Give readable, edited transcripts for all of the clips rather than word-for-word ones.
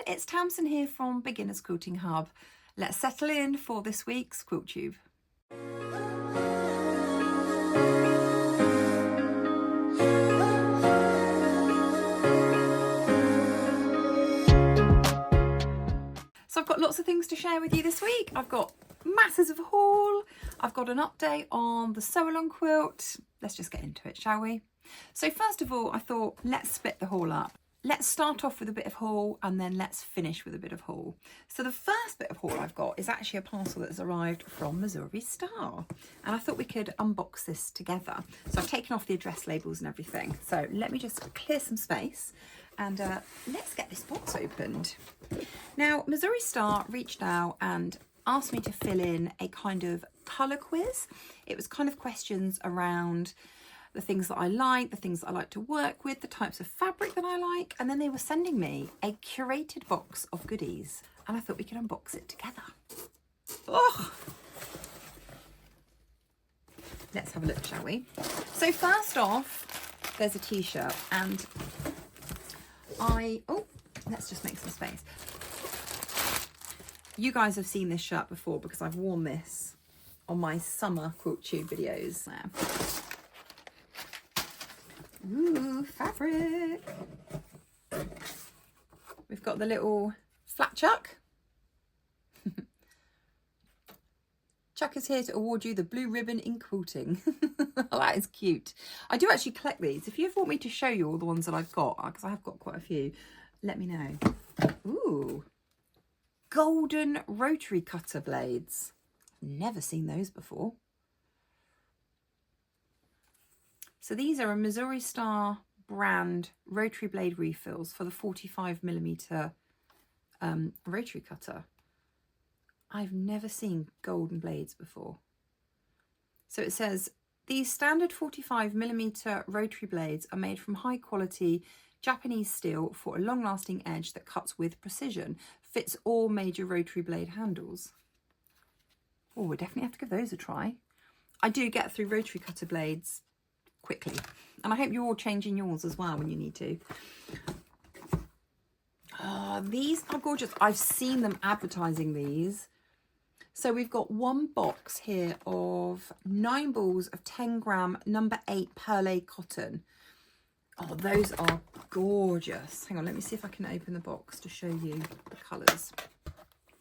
it's Tamsin here from Beginners Quilting Hub. Let's settle in for this week's Quilt Tube. So I've got lots of things to share with you this week. I've got masses of haul. I've got an update on the Sew Along quilt. Let's just get into it, shall we? So first of all, I thought let's split the haul up. Let's start off with a bit of haul and then let's finish with a bit of haul. So the first bit of haul I've got is actually a parcel that has arrived from Missouri Star. And I thought we could unbox this together. So I've taken off the address labels and everything. So let me just clear some space and let's get this box opened. Now, Missouri Star reached out and asked me to fill in a kind of colour quiz. It was kind of questions around the things that I like, the things that I like to work with, the types of fabric that I like, and then they were sending me a curated box of goodies, and I thought we could unbox it together. Oh! Let's have a look, shall we? So first off, there's a t-shirt, and let's just make some space. You guys have seen this shirt before because I've worn this on my summer Quilt Tube videos. Ooh, fabric. We've got the little flat Chuck. Chuck is here to award you the blue ribbon in quilting. That is cute. I do actually collect these. If you ever want me to show you all the ones that I've got, because I have got quite a few, let me know. Ooh, golden rotary cutter blades. Never seen those before. So these are a Missouri Star brand rotary blade refills for the 45mm rotary cutter. I've never seen golden blades before. So it says, these standard 45mm rotary blades are made from high quality Japanese steel for a long lasting edge that cuts with precision, fits all major rotary blade handles. Oh, we definitely have to give those a try. I do get through rotary cutter blades quickly, and I hope you're all changing yours as well when you need to. Oh, these are gorgeous. I've seen them advertising these. So we've got one box here of 9 balls of 10-gram number 8 Perle cotton. Oh, those are gorgeous. Hang on, let me see if I can open the box to show you the colours.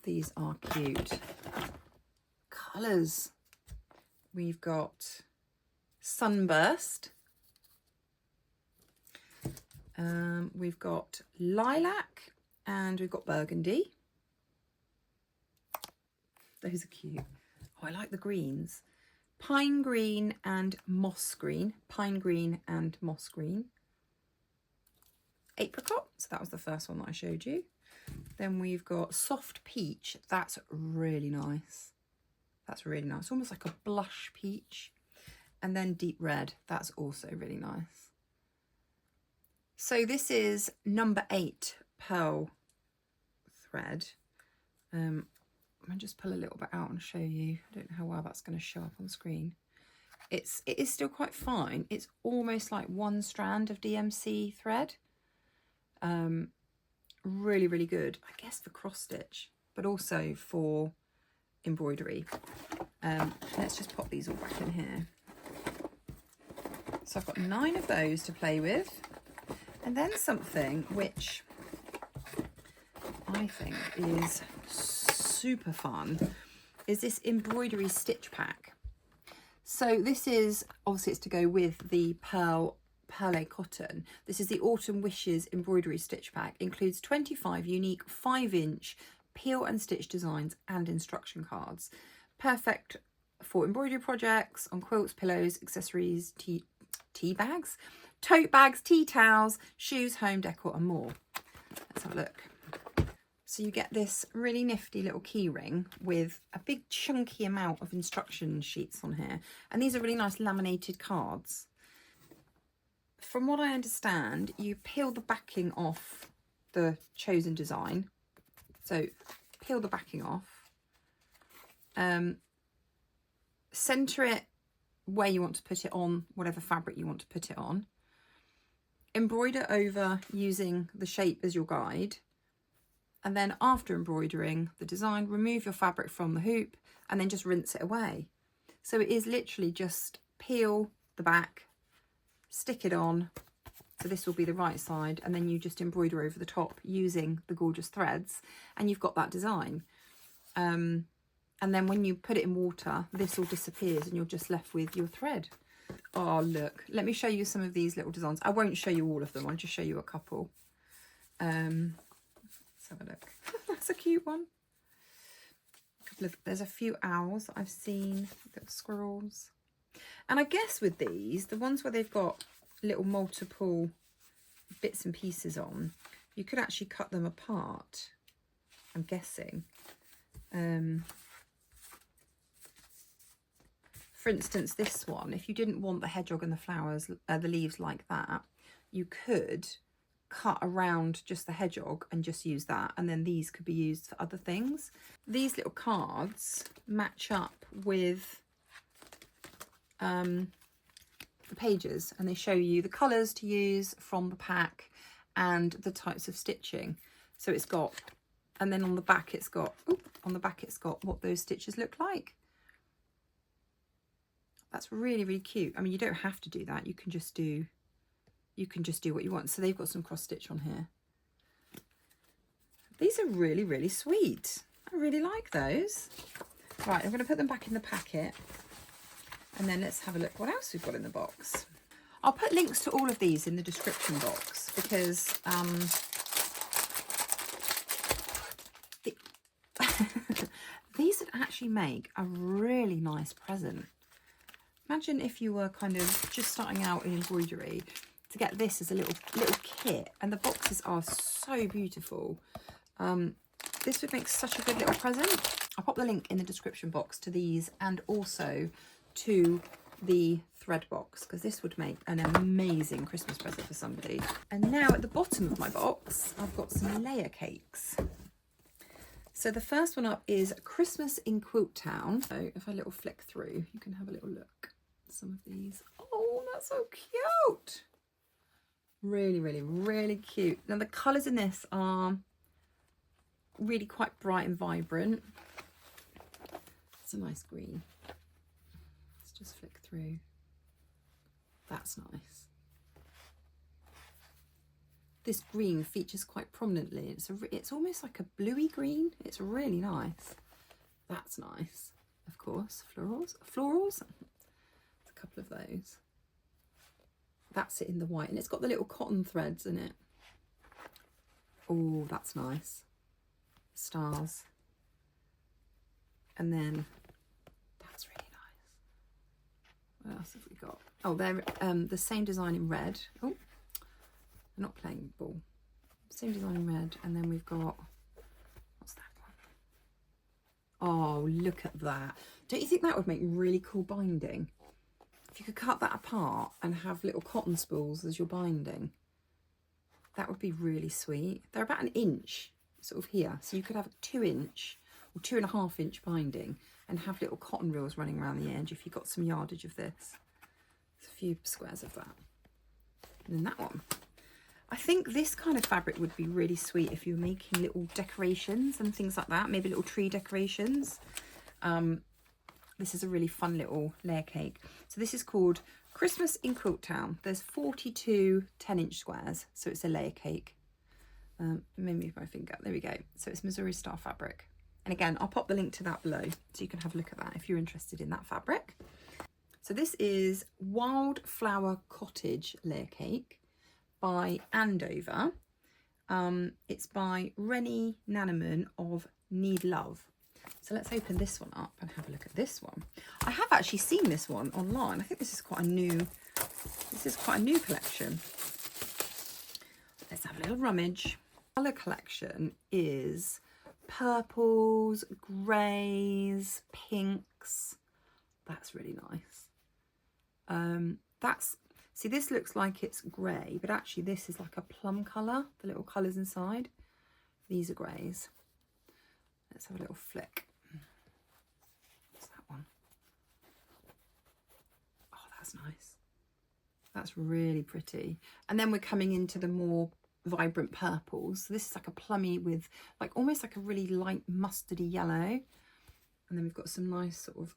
These are cute colours. We've got Sunburst, we've got lilac, and we've got burgundy. Those are cute. Oh, I like the greens. Pine green and moss green. Pine green and moss green. Apricot, so that was the first one that I showed you. Then we've got soft peach. That's really nice. That's really nice. Almost like a blush peach. And then deep red. That's also really nice. So this is number 8 Perle thread. I'll just pull a little bit out and show you. I don't know how well that's going to show up on screen. It is still quite fine. It's almost like one strand of DMC thread. Really, really good. I guess for cross stitch, but also for embroidery. Let's just pop these all back in here. So I've got 9 of those to play with. And then something which I think is super fun is this embroidery stitch pack. So this is, obviously it's to go with the Perle cotton. This is the Autumn Wishes embroidery stitch pack. It includes 25 unique 5-inch peel and stitch designs and instruction cards. Perfect for embroidery projects on quilts, pillows, accessories, tea bags, tote bags, tea towels, shoes, home decor and more. Let's have a look. So you get this really nifty little key ring with a big chunky amount of instruction sheets on here. And these are really nice laminated cards. From what I understand, you peel the backing off the chosen design. So peel the backing off. Center it where you want to put it on, whatever fabric you want to put it on. Embroider over using the shape as your guide. And then after embroidering the design, remove your fabric from the hoop and then just rinse it away. So it is literally just peel the back, stick it on. So this will be the right side, and then you just embroider over the top using the gorgeous threads, and you've got that design. And then when you put it in water, this all disappears and you're just left with your thread. Oh, look, let me show you some of these little designs. I won't show you all of them, I'll just show you a couple. Let's have a look. That's a cute one. There's a few owls that I've seen, little squirrels. And I guess with these, the ones where they've got little multiple bits and pieces on, you could actually cut them apart, I'm guessing. For instance, this one, if you didn't want the hedgehog and the flowers, the leaves like that, you could cut around just the hedgehog and just use that, and then these could be used for other things. These little cards match up with the pages, and they show you the colours to use from the pack and the types of stitching. So it's got, and then on the back it's got, what those stitches look like. That's really, really cute. I mean, you don't have to do that. You can just do what you want. So they've got some cross stitch on here. These are really, really sweet. I really like those. Right, I'm going to put them back in the packet, and then let's have a look what else we've got in the box. I'll put links to all of these in the description box, because these would actually make a really nice present. Imagine if you were kind of just starting out in embroidery, to get this as a little kit, and the boxes are so beautiful. This would make such a good little present. I'll pop the link in the description box to these, and also to the thread box, because this would make an amazing Christmas present for somebody. And now at the bottom of my box, I've got some layer cakes. So the first one up is Christmas in Quilt Town. So if I little flick through, you can have a little look at some of these. Oh, that's so cute. Really, really, really cute. Now the colours in this are really quite bright and vibrant. It's a nice green. Let's just flick through. That's nice. This green features quite prominently. It's almost like a bluey green. It's really nice. That's nice. Of course, florals. There's a couple of those. That's it in the white, and it's got the little cotton threads in it. Oh, that's nice. Stars. And then that's really nice. What else have we got? Oh, they're the same design in red. Oh, I'm not playing ball. Same design in red, and then we've got, what's that one? Oh, look at that. Don't you think that would make really cool binding? If you could cut that apart and have little cotton spools as your binding, that would be really sweet. They're about 1 inch sort of here, so you could have a 2-inch or 2.5 inch binding and have little cotton reels running around the edge if you got some yardage of this. There's a few squares of that. And then that one. I think this kind of fabric would be really sweet if you were making little decorations and things like that, maybe little tree decorations. This is a really fun little layer cake. So this is called Christmas in Quilt Town. There's 42 10-inch squares, so it's a layer cake. Let me move my finger. There we go. So it's Missouri Star fabric. And again, I'll pop the link to that below so you can have a look at that if you're interested in that fabric. So this is Wildflower Cottage layer cake by Andover. It's by Rennie Nanneman of Need Love. So let's open this one up and have a look at this one. I have actually seen this one online. I think this is quite a new collection. Let's have a little rummage. The colour collection is purples, greys, pinks. That's really nice. See, this looks like it's grey, but actually this is like a plum colour, the little colours inside. These are greys. Let's have a little flick. What's that one? Oh, that's nice. That's really pretty. And then we're coming into the more vibrant purples. So this is like a plummy with like almost like a really light mustardy yellow. And then we've got some nice sort of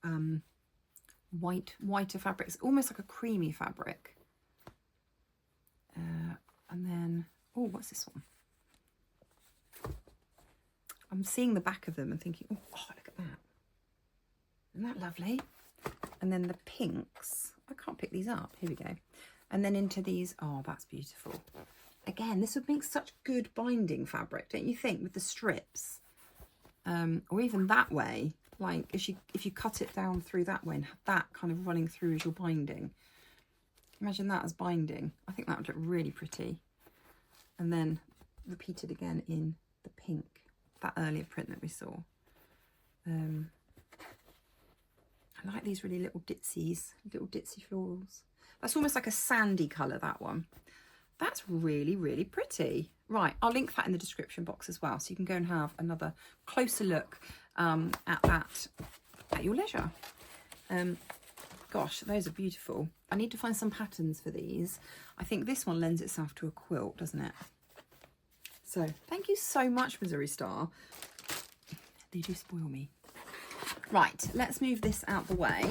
whiter fabrics, almost like a creamy fabric. And then, oh, what's this one? I'm seeing the back of them and thinking, oh, look at that. Isn't that lovely? And then the pinks, I can't pick these up. Here we go. And then into these, oh, that's beautiful. Again, this would make such good binding fabric, don't you think, with the strips? Or even that way, like if you cut it down through that way and have that kind of running through as your binding. Imagine that as binding. I think that would look really pretty. And then repeated again in the pink, that earlier print that we saw. I like these really little ditzy florals. That's almost like a sandy colour, that one. That's really, really pretty. Right, I'll link that in the description box as well, so you can go and have another closer look at that at your leisure. Gosh, those are beautiful. I need to find some patterns for these. I think this one lends itself to a quilt, doesn't it? So thank you so much, Missouri Star. They do spoil me. Right, let's move this out the way.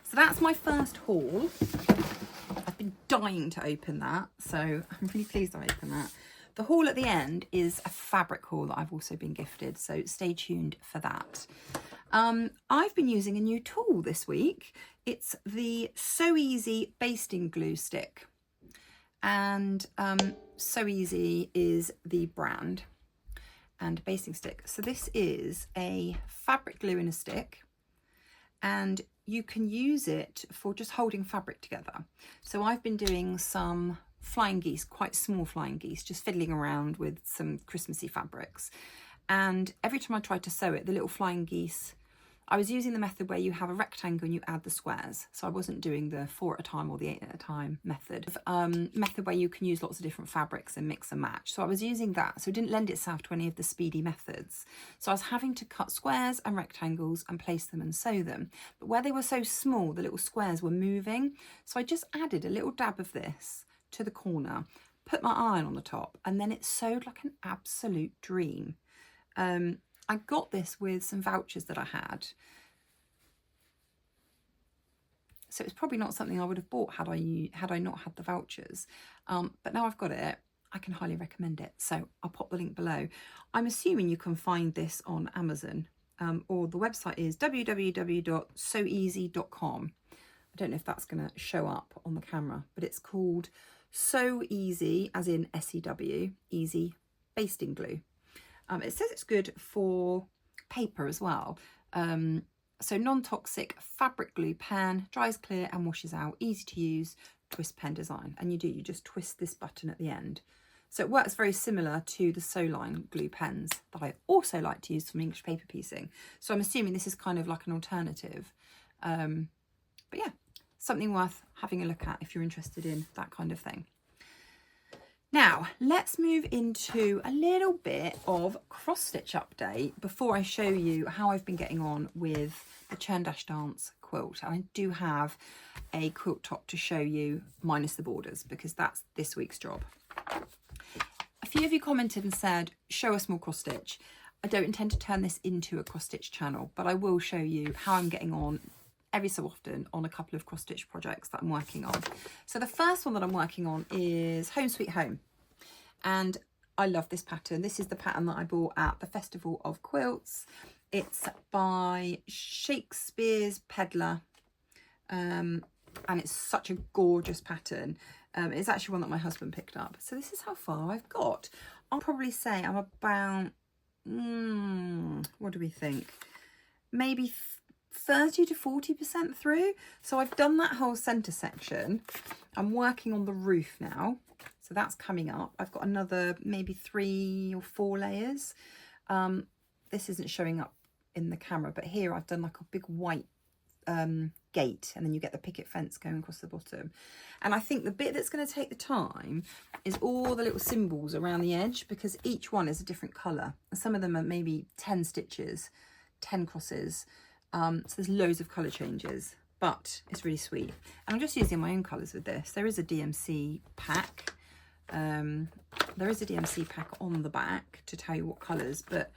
So that's my first haul. I've been dying to open that, so I'm really pleased I opened that. The haul at the end is a fabric haul that I've also been gifted, so stay tuned for that. I've been using a new tool this week. It's the Sew Easy basting glue stick. And Sew Easy is the brand, and basting stick. So this is a fabric glue in a stick, and you can use it for just holding fabric together. So I've been doing some flying geese, quite small flying geese, just fiddling around with some Christmassy fabrics. And every time I tried to sew it, the little flying geese, I was using the method where you have a rectangle and you add the squares. So I wasn't doing the 4 at a time or the 8 at a time method. Method where you can use lots of different fabrics and mix and match. So I was using that. So it didn't lend itself to any of the speedy methods. So I was having to cut squares and rectangles and place them and sew them. But where they were so small, the little squares were moving. So I just added a little dab of this to the corner, put my iron on the top, and then it sewed like an absolute dream. I got this with some vouchers that I had. So it's probably not something I would have bought had I not had the vouchers. But now I've got it, I can highly recommend it. So I'll pop the link below. I'm assuming you can find this on Amazon, or the website is www.seweasy.com. I don't know if that's going to show up on the camera, but it's called Sew Easy, as in SEW, Easy Basting Glue. It says it's good for paper as well. So non-toxic fabric glue pen, dries clear and washes out, easy to use, twist pen design. And you just twist this button at the end. So it works very similar to the Sewline glue pens that I also like to use for English paper piecing. So I'm assuming this is kind of like an alternative. But yeah, something worth having a look at if you're interested in that kind of thing. Now, let's move into a little bit of cross-stitch update before I show you how I've been getting on with the Churn Dash Dance quilt. I do have a quilt top to show you, minus the borders, because that's this week's job. A few of you commented and said, show us more cross-stitch. I don't intend to turn this into a cross-stitch channel, but I will show you how I'm getting on every so often on a couple of cross-stitch projects that I'm working on. So the first one that I'm working on is Home Sweet Home. And I love this pattern. This is the pattern that I bought at the Festival of Quilts. It's by Shakespeare's Perle. And it's such a gorgeous pattern. It's actually one that my husband picked up. So this is how far I've got. I'll probably say I'm about, what do we think? Maybe 30 to 40% through. So I've done that whole centre section. I'm working on the roof now. So that's coming up. I've got another maybe 3 or 4 layers. This isn't showing up in the camera, but here I've done like a big white gate, and then you get the picket fence going across the bottom. And I think the bit that's going to take the time is all the little symbols around the edge, because each one is a different colour. And some of them are maybe 10 stitches, 10 crosses. So there's loads of colour changes, but it's really sweet. And I'm just using my own colours with this. There is a DMC pack. There is a DMC pack on the back to tell you what colours, but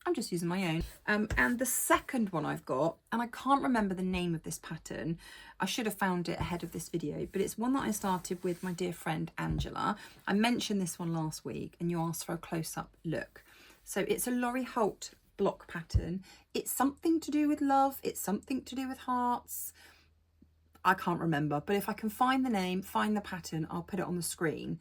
I'm just using my own. And the second one I've got, and I can't remember the name of this pattern. I should have found it ahead of this video, but it's one that I started with my dear friend Angela. I mentioned this one last week and you asked for a close-up look. So it's a Laurie Holt block pattern. It's something to do with love. It's something to do with hearts. I can't remember, but if I can find the name, find the pattern, I'll put it on the screen.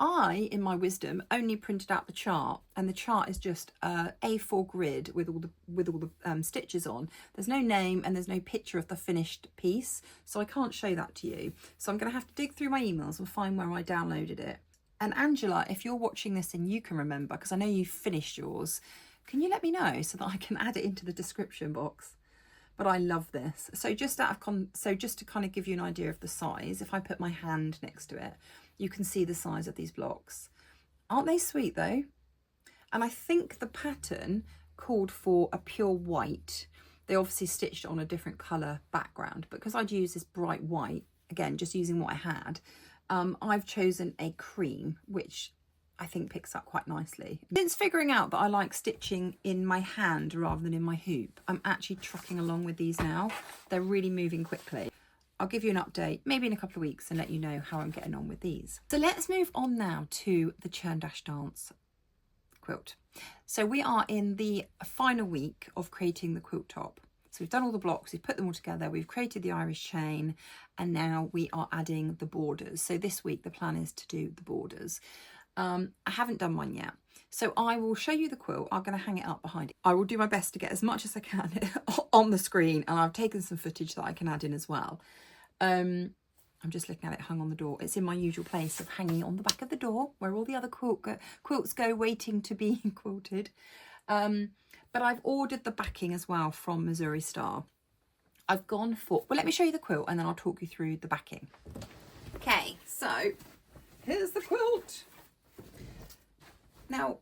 I, in my wisdom, only printed out the chart, and the chart is just a A4 grid with all the stitches on. There's no name and there's no picture of the finished piece, so I can't show that to you. So I'm going to have to dig through my emails and find where I downloaded it. And Angela, if you're watching this and you can remember, because I know you've finished yours, can you let me know so that I can add it into the description box? But I love this. So just to kind of give you an idea of the size, if I put my hand next to it, you can see the size of these blocks. Aren't they sweet though? And I think the pattern called for a pure white. They obviously stitched on a different colour background, but because I'd use this bright white, again, just using what I had, I've chosen a cream, which I think picks up quite nicely. Since figuring out that I like stitching in my hand rather than in my hoop, I'm actually trucking along with these now. They're really moving quickly. I'll give you an update maybe in a couple of weeks and let you know how I'm getting on with these. So let's move on now to the Churn Dash Dance quilt. So we are in the final week of creating the quilt top. So we've done all the blocks, we've put them all together, we've created the Irish chain, and now we are adding the borders. So this week the plan is to do the borders. I haven't done one yet. So I will show you the quilt. I'm going to hang it up behind it. I will do my best to get as much as I can on the screen, and I've taken some footage that I can add in as well. I'm just looking at it hung on the door. It's in my usual place of hanging on the back of the door where all the other quilts go waiting to be quilted. But I've ordered the backing as well from Missouri Star. I've gone for, well, let me show you the quilt and then I'll talk you through the backing. Okay, so here's the quilt. Now,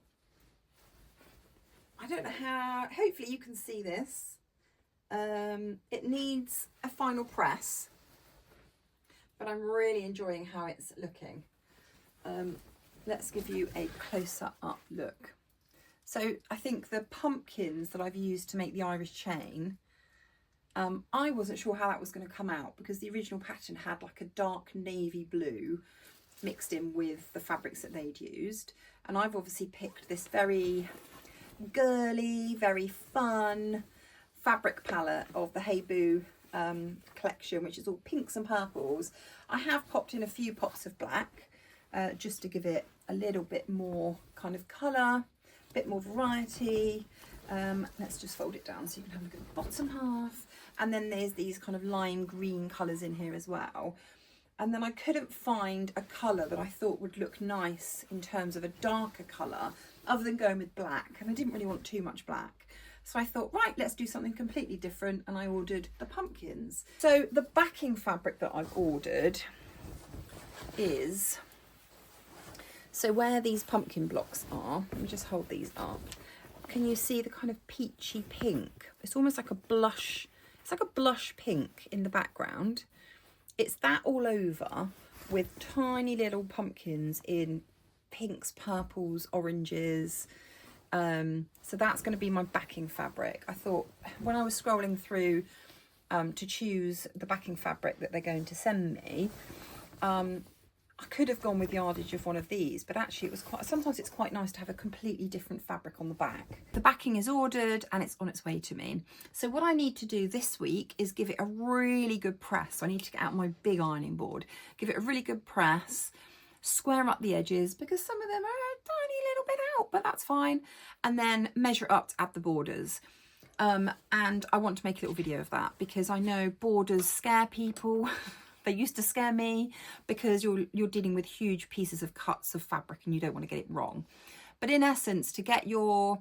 I don't know how, hopefully you can see this. It needs a final press, but I'm really enjoying how it's looking. Let's give you a closer up look. So I think the pumpkins that I've used to make the Irish chain, I wasn't sure how that was going to come out because the original pattern had like a dark navy blue mixed in with the fabrics that they'd used. And I've obviously picked this very girly, very fun fabric palette of the Hey Boo collection, which is all pinks and purples. I have popped in a few pops of black just to give it a little bit more kind of colour, a bit more variety. Let's just fold it down so you can have a look at the bottom half. And then there's these kind of lime green colours in here as well. And then I couldn't find a colour that I thought would look nice in terms of a darker colour other than going with black. And I didn't really want too much black. So I thought, right, let's do something completely different. And I ordered the pumpkins. So the backing fabric that I've ordered is, so where these pumpkin blocks are, let me just hold these up. Can you see the kind of peachy pink? It's almost like a blush, it's like a blush pink in the background. It's that all over with tiny little pumpkins in pinks, purples, oranges. So that's going to be my backing fabric. I thought when I was scrolling through to choose the backing fabric that they're going to send me, I could have gone with yardage of one of these, but actually it was quite, sometimes it's quite nice to have a completely different fabric on the back. The backing is ordered and it's on its way to me. So what I need to do this week is give it a really good press. So I need to get out my big ironing board, give it a really good press, square up the edges because some of them are a tiny little bit out, but that's fine. And then measure it up to add the borders. And I want to make a little video of that because I know borders scare people. They used to scare me because you're dealing with huge pieces of cuts of fabric and you don't want to get it wrong. But in essence, to get your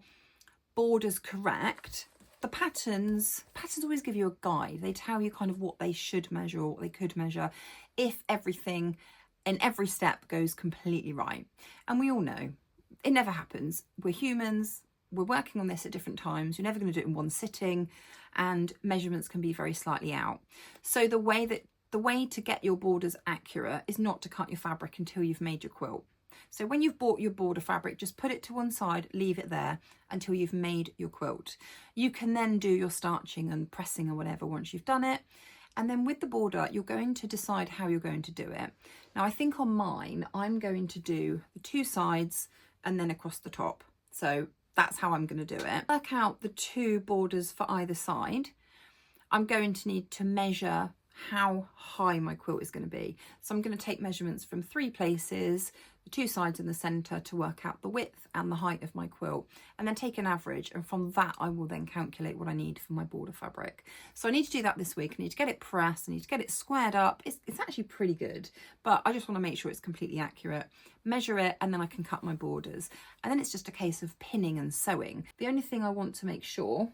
borders correct, the patterns always give you a guide. They tell you kind of what they should measure or what they could measure if everything in every step goes completely right. And we all know it never happens. We're humans. We're working on this at different times. You're never going to do it in one sitting and measurements can be very slightly out. So the way to get your borders accurate is not to cut your fabric until you've made your quilt. So when you've bought your border fabric, just put it to one side, leave it there until you've made your quilt. You can then do your starching and pressing or whatever once you've done it. And then with the border, you're going to decide how you're going to do it. Now, I think on mine, I'm going to do the two sides and then across the top. So that's how I'm going to do it. Work out the two borders for either side. I'm going to need to measure how high my quilt is going to be. So I'm going to take measurements from 3 places, the 2 sides in the center, to work out the width and the height of my quilt, and then take an average, and from that I will then calculate what I need for my border fabric. So I need to do that this week. I need to get it pressed, I need to get it squared up. It's actually pretty good, but I just want to make sure it's completely accurate, measure it, and then I can cut my borders, and then it's just a case of pinning and sewing. The only thing I want to make sure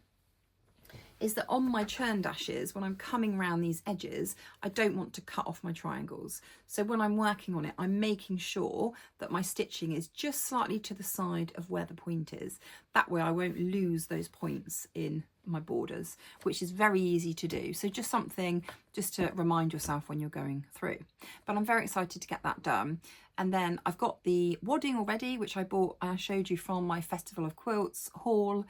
is that on my churn dashes, when I'm coming around these edges, I don't want to cut off my triangles. So when I'm working on it, I'm making sure that my stitching is just slightly to the side of where the point is. That way I won't lose those points in my borders, which is very easy to do. So just something just to remind yourself when you're going through. But I'm very excited to get that done. And then I've got the wadding already, which I bought, I showed you from my Festival of Quilts haul.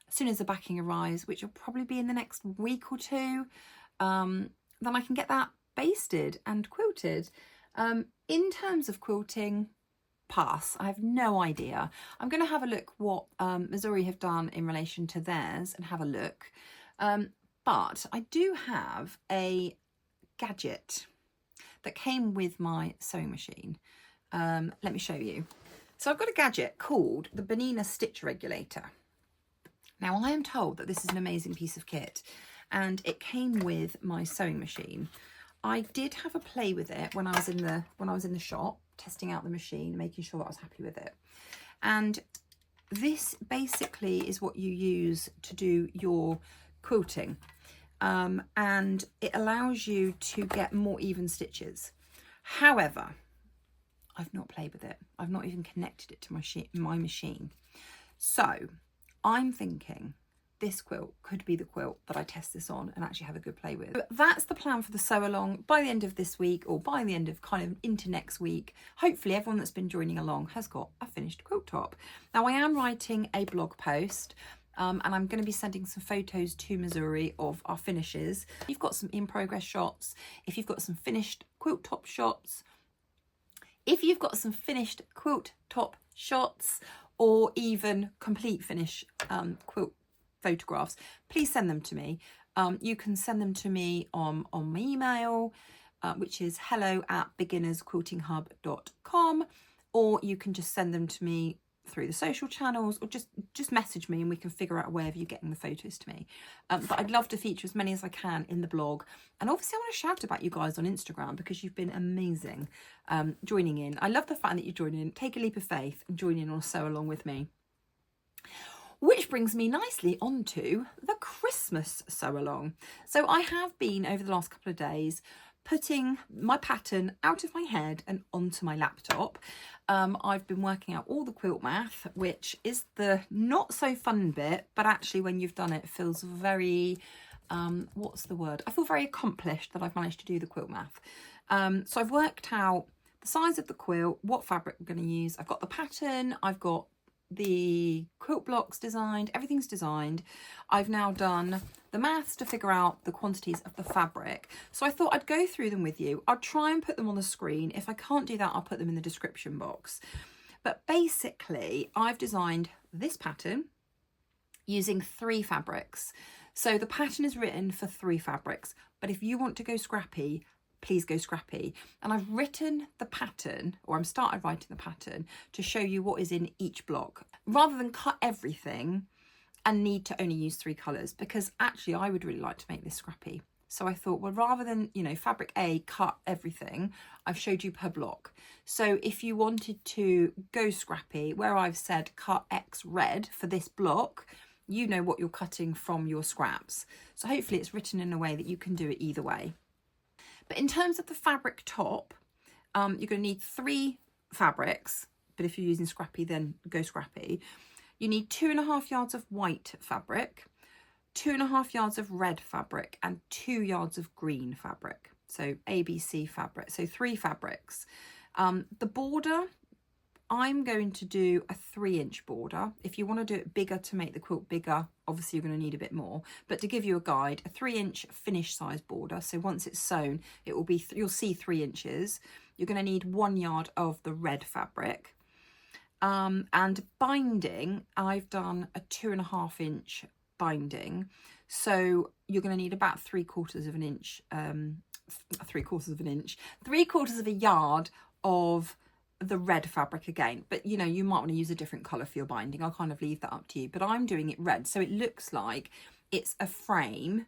As soon as the backing arrives, which will probably be in the next week or two, then I can get that basted and quilted. In terms of quilting, pass. I have no idea. I'm going to have a look what Missouri have done in relation to theirs and have a look. But I do have a gadget that came with my sewing machine. Let me show you. So I've got a gadget called the Benina Stitch Regulator. Now, I am told that this is an amazing piece of kit, and it came with my sewing machine. I did have a play with it when I was in the shop, testing out the machine, making sure that I was happy with it. And this basically is what you use to do your quilting, and it allows you to get more even stitches. However, I've not played with it. I've not even connected it to my machine. So I'm thinking this quilt could be the quilt that I test this on and actually have a good play with. But that's the plan for the sew along. By the end of this week, or by the end of kind of into next week, hopefully everyone that's been joining along has got a finished quilt top. Now, I am writing a blog post and I'm going to be sending some photos to Missouri of our finishes. If you've got some in progress shots, if you've got some finished quilt top shots, or even complete finish quilt photographs, please send them to me. You can send them to me on my email, which is hello@beginnersquiltinghub.com, or you can just send them to me through the social channels, or just message me and we can figure out a way of you getting the photos to me. But I'd love to feature as many as I can in the blog. And obviously I want to shout about you guys on Instagram because you've been amazing joining in. I love the fact that you join in, take a leap of faith and join in on a sew along with me. Which brings me nicely onto the Christmas sew along. So I have been over the last couple of days putting my pattern out of my head and onto my laptop. I've been working out all the quilt math, which is the not so fun bit, but actually when you've done it, feels very, what's the word? I feel very accomplished that I've managed to do the quilt math. So I've worked out the size of the quilt, what fabric we're going to use. I've got the pattern, I've got the quilt blocks designed, everything's designed. I've now done the maths to figure out the quantities of the fabric. So I thought I'd go through them with you. I'll try and put them on the screen. If I can't do that, I'll put them in the description box. But basically, I've designed this pattern using 3 fabrics. So the pattern is written for 3 fabrics, but if you want to go scrappy, please go scrappy. And I've written the pattern, or I'm started writing the pattern to show you what is in each block, rather than cut everything and need to only use 3 colours, because actually I would really like to make this scrappy. So I thought, well, rather than, you know, fabric A, cut everything, I've showed you per block. So if you wanted to go scrappy, where I've said cut X red for this block, you know what you're cutting from your scraps. So hopefully it's written in a way that you can do it either way. But in terms of the fabric top, you're going to need 3 fabrics, but if you're using scrappy, then go scrappy. You need 2.5 yards of white fabric, 2.5 yards of red fabric, and 2 yards of green fabric. So ABC fabric, so 3 fabrics. The border, I'm going to do a 3-inch border. If you want to do it bigger to make the quilt bigger, obviously you're going to need a bit more. But to give you a guide, a 3-inch finished size border. So once it's sewn, it will be, you'll see 3 inches. You're going to need 1 yard of the red fabric. And binding, I've done a 2.5 inch binding. So you're going to need about 3/4 of an inch, 3/4 of a yard of the red fabric again. But you know, you might want to use a different colour for your binding. I'll kind of leave that up to you, but I'm doing it red, so it looks like it's a frame,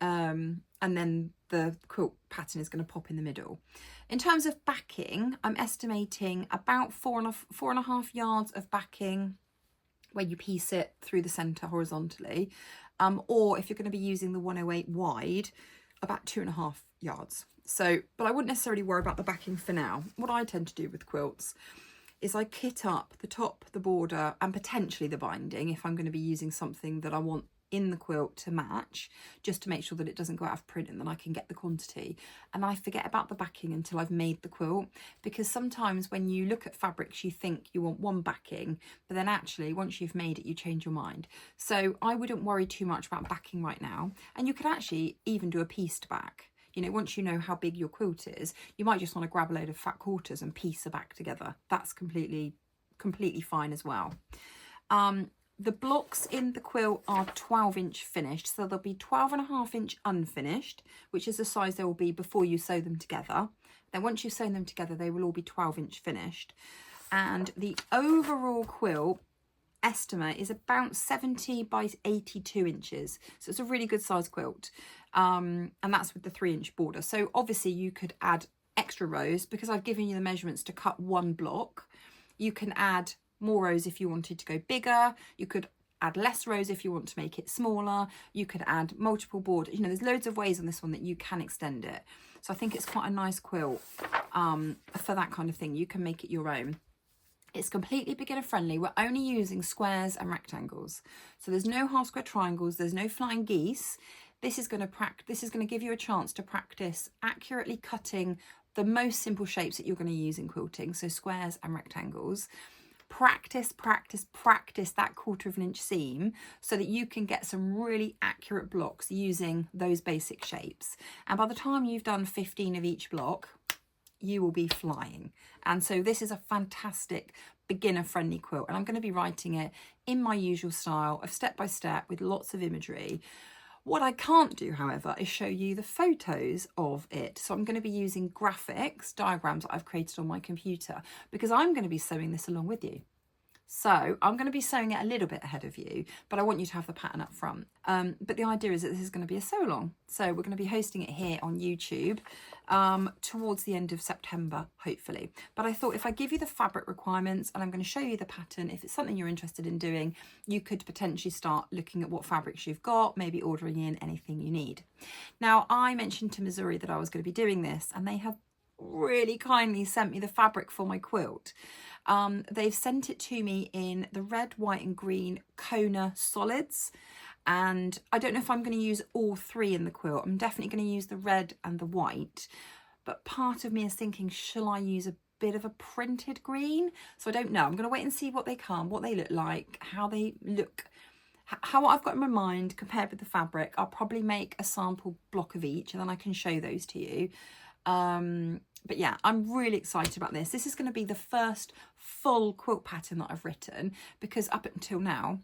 and then the quilt pattern is going to pop in the middle. In terms of backing, I'm estimating about 4.5 yards of backing where you piece it through the centre horizontally, or if you're going to be using the 108 wide, about 2.5 yards. So, but I wouldn't necessarily worry about the backing for now. What I tend to do with quilts is I kit up the top, the border, and potentially the binding if I'm going to be using something that I want in the quilt to match, just to make sure that it doesn't go out of print, and then I can get the quantity. And I forget about the backing until I've made the quilt, because sometimes when you look at fabrics you think you want one backing, but then actually once you've made it you change your mind. So I wouldn't worry too much about backing right now, and you could actually even do a pieced back. You know, once you know how big your quilt is, you might just want to grab a load of fat quarters and piece the back together. That's completely fine as well. The blocks in the quilt are 12-inch finished, so there'll be 12.5 inch unfinished, which is the size they will be before you sew them together. Then once you've sewn them together, they will all be 12-inch finished. And the overall quilt estimate is about 70 by 82 inches. So it's a really good size quilt. And that's with the 3-inch border. So obviously you could add extra rows, because I've given you the measurements to cut 1 block. You can add more rows if you wanted to go bigger. You could add less rows if you want to make it smaller. You could add multiple borders. You know, there's loads of ways on this one that you can extend it. So I think it's quite a nice quilt for that kind of thing. You can make it your own. It's completely beginner friendly. We're only using squares and rectangles. So there's no half square triangles, there's no flying geese. This is going to give you a chance to practice accurately cutting the most simple shapes that you're going to use in quilting. So squares and rectangles. Practice that 1/4 inch seam so that you can get some really accurate blocks using those basic shapes. And by the time you've done 15 of each block, you will be flying. And so this is a fantastic beginner friendly quilt, and I'm going to be writing it in my usual style of step by step with lots of imagery. What I can't do, however, is show you the photos of it. So I'm going to be using graphics, diagrams that I've created on my computer, because I'm going to be sewing this along with you. So I'm going to be sewing it a little bit ahead of you, but I want you to have the pattern up front. But the idea is that this is going to be a sew along. So we're going to be hosting it here on YouTube towards the end of September, hopefully. But I thought if I give you the fabric requirements and I'm going to show you the pattern, if it's something you're interested in doing, you could potentially start looking at what fabrics you've got, maybe ordering in anything you need. Now, I mentioned to Missouri that I was going to be doing this, and they have really kindly sent me the fabric for my quilt. They've sent it to me in the red, white and green Kona solids, and I don't know if I'm going to use all 3 in the quilt. I'm definitely going to use the red and the white, but part of me is thinking, shall I use a bit of a printed green? So I don't know. I'm going to wait and see what they come, what they look like, how they look, how I've got in my mind compared with the fabric. I'll probably make a sample block of each, and then I can show those to you. But yeah, I'm really excited about this. This is going to be the first full quilt pattern that I've written, because up until now,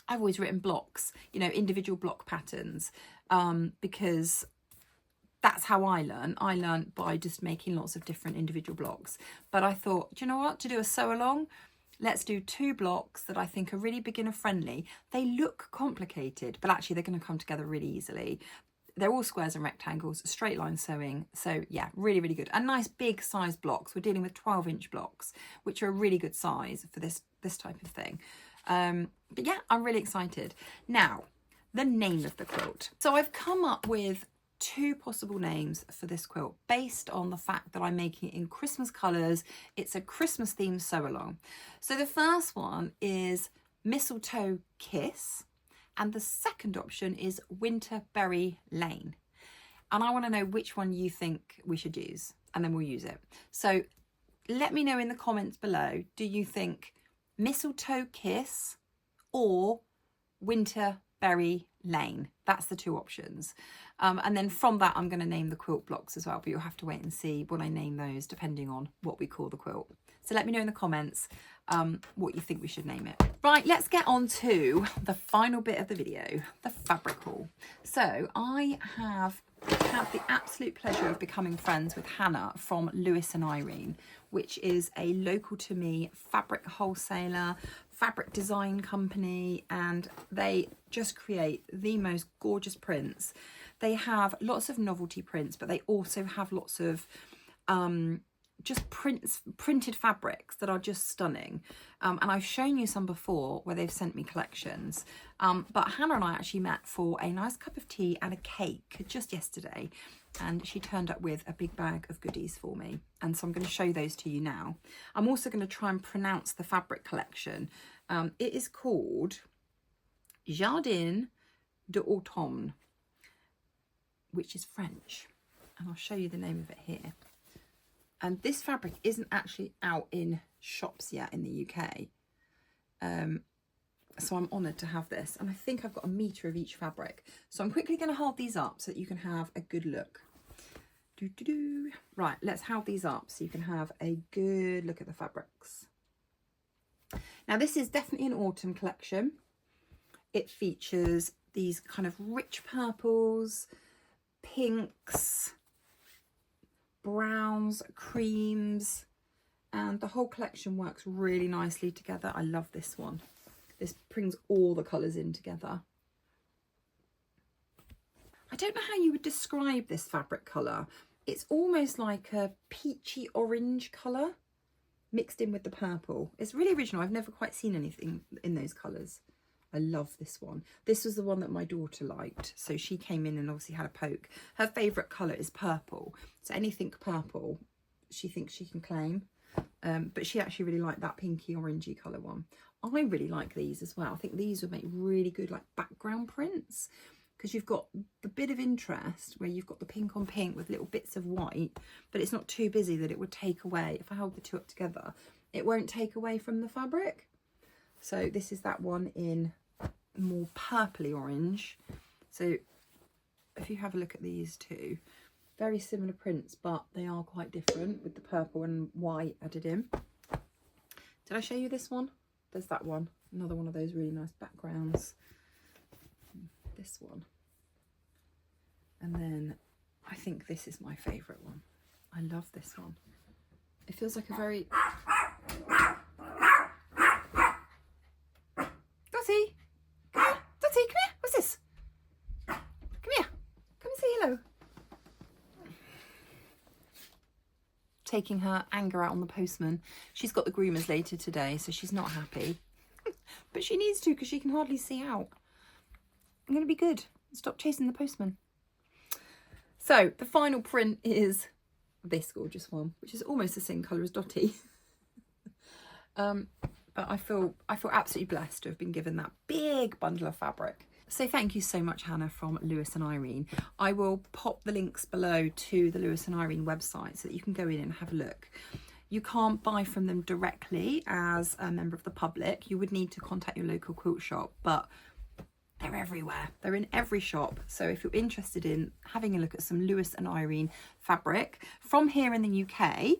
I've always written blocks, you know, individual block patterns, because that's how I learn. I learn by just making lots of different individual blocks. But I thought, do you know what, to do a sew along, let's do 2 blocks that I think are really beginner friendly. They look complicated, but actually they're going to come together really easily. They're all squares and rectangles, straight line sewing. So yeah, really, really good. And nice big size blocks. We're dealing with 12-inch blocks, which are a really good size for this type of thing. But yeah, I'm really excited. Now, the name of the quilt. So I've come up with 2 possible names for this quilt based on the fact that I'm making it in Christmas colours. It's a Christmas themed sew along. So the first one is Mistletoe Kiss, and the second option is Winterberry Lane. And I want to know which one you think we should use, and then we'll use it. So let me know in the comments below, do you think Mistletoe Kiss or Winter Berry Lane? That's the two options. And then from that, I'm going to name the quilt blocks as well, but you'll have to wait and see what I name those depending on what we call the quilt. So let me know in the comments what you think we should name it. Right, let's get on to the final bit of the video, the fabric haul. So I have had the absolute pleasure of becoming friends with Hannah from Lewis and Irene, which is a local to me fabric wholesaler, fabric design company, and they just create the most gorgeous prints. They have lots of novelty prints, but they also have lots of just printed fabrics that are just stunning. And I've shown you some before where they've sent me collections. But Hannah and I actually met for a nice cup of tea and a cake just yesterday. And she turned up with a big bag of goodies for me. And so I'm going to show those to you now. I'm also going to try and pronounce the fabric collection. It is called Jardin d'Automne, which is French. And I'll show you the name of it here. And this fabric isn't actually out in shops yet in the UK. So I'm honoured to have this. And I think I've got a metre of each fabric. So I'm quickly going to hold these up so that you can have a good look. Right, let's hold these up so you can have a good look at the fabrics. Now this is definitely an autumn collection. It features these kind of rich purples, pinks, browns, creams, and the whole collection works really nicely together. I love this one. This brings all the colours in together. I don't know how you would describe this fabric colour. It's almost like a peachy orange colour mixed in with the purple. It's really original. I've never quite seen anything in those colours. I love this one. This was the one that my daughter liked. So she came in and obviously had a poke. Her favourite colour is purple. So anything purple, she thinks she can claim. But she actually really liked that pinky orangey colour one. I really like these as well. I think these would make really good like background prints, because you've got the bit of interest where you've got the pink on pink with little bits of white, but it's not too busy that it would take away. If I hold the two up together, it won't take away from the fabric. So this is that one in more purpley orange. So if you have a look at these two, very similar prints, but they are quite different with the purple and white added in. Did I show you this one? There's that one, another one of those really nice backgrounds. This one. And then I think this is my favourite one. I love this one. It feels like a very... Dottie! Come here! Dottie, come here! What's this? Come here! Come and say hello. Taking her anger out on the postman. She's got the groomers later today, so she's not happy. But she needs to, because she can hardly see out. I'm going to be good. Stop chasing the postman. So the final print is this gorgeous one, which is almost the same colour as Dottie. But I feel absolutely blessed to have been given that big bundle of fabric. So thank you so much, Hannah from Lewis and Irene. I will pop the links below to the Lewis and Irene website so that you can go in and have a look. You can't buy from them directly as a member of the public. You would need to contact your local quilt shop, but they're everywhere. They're in every shop. So if you're interested in having a look at some Lewis and Irene fabric from here in the UK,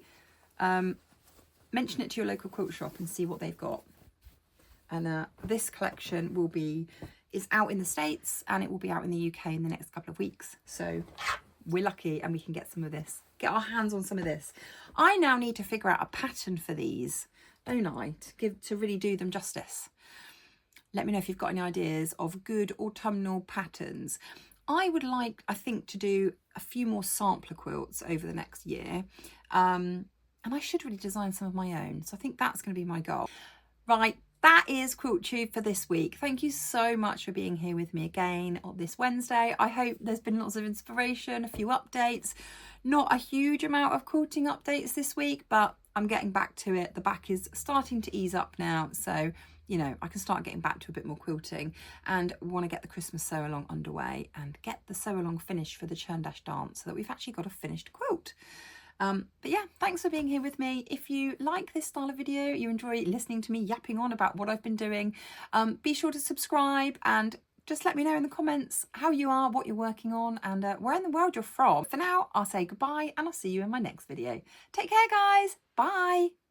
mention it to your local quilt shop and see what they've got. And this collection is out in the States, and it will be out in the UK in the next couple of weeks. So we're lucky and we can get get our hands on some of this. I now need to figure out a pattern for these, don't I, to really do them justice. Let me know if you've got any ideas of good autumnal patterns. I would like, I think, to do a few more sampler quilts over the next year. And I should really design some of my own. So I think that's going to be my goal. Right, that is Quilt Tube for this week. Thank you so much for being here with me again on this Wednesday. I hope there's been lots of inspiration, a few updates. Not a huge amount of quilting updates this week, but I'm getting back to it. The back is starting to ease up now. So, you know, I can start getting back to a bit more quilting, and want to get the Christmas Sew Along underway and get the Sew Along finished for the Churn Dash dance so that we've actually got a finished quilt. But yeah, thanks for being here with me. If you like this style of video, you enjoy listening to me yapping on about what I've been doing, be sure to subscribe and just let me know in the comments how you are, what you're working on, and where in the world you're from. For now, I'll say goodbye and I'll see you in my next video. Take care, guys. Bye.